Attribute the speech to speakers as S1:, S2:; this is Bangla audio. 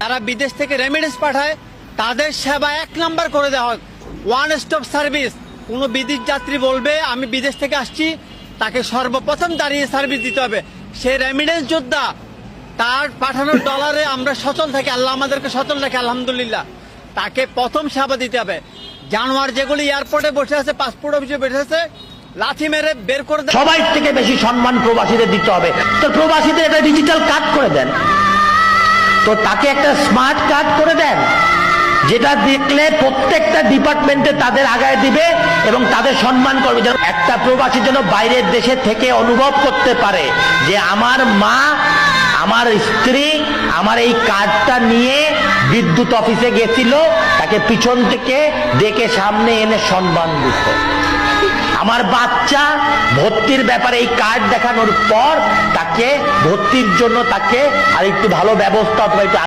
S1: যারা বিদেশ থেকে রেমিডেন্স পাঠায় তাদের সেবা 1 নাম্বার করে দেওয়া হয়, ওয়ান স্টপ সার্ভিস। কোনো বিদেশ যাত্রী বলবে আমি বিদেশ থেকে আসছি, তাকে সর্বপ্রথম দাঁড়িয়ে সার্ভিস দিতে হবে। সে রেমিডেন্স যোদ্ধা, তার পাঠানোর ডলারে আমরা সচল থাকি, আল্লাহ আমাদেরকে সচল রাখে আলহামদুলিল্লাহ। তাকে প্রথম সেবা দিতে হবে। জানোয়ার যেগুলি এয়ারপোর্টে বসে আছে, পাসপোর্ট অফিসে বসে আছে, লাথি মেরে বের করে দেয়।
S2: সবাই থেকে বেশি সম্মান প্রবাসীদের দিতে হবে। তো প্রবাসীদের একটা ডিজিটাল কার্ড করে দেন, তো তাকে একটা স্মার্ট কার্ড করে দেন, যেটা দেখলে প্রত্যেকটা ডিপার্টমেন্টে তাদের আগায় দিবে এবং তাদের সম্মান করবে। যেন একটা প্রবাসী যেন বাইরের দেশে থেকে অনুভব করতে পারে যে আমার মা, আমার স্ত্রী আমার এই কার্ডটা নিয়ে বিদ্যুৎ অফিসে গেছিল, তাকে পিছন থেকে ডেকে সামনে এনে সম্মান দিচ্ছে। আমার বাচ্চা ভর্তির ব্যাপারে এই কার্ড দেখানোর পর তাকে ভর্তির জন্য তাকে আর একটু ভালো ব্যবস্থা অথবা একটু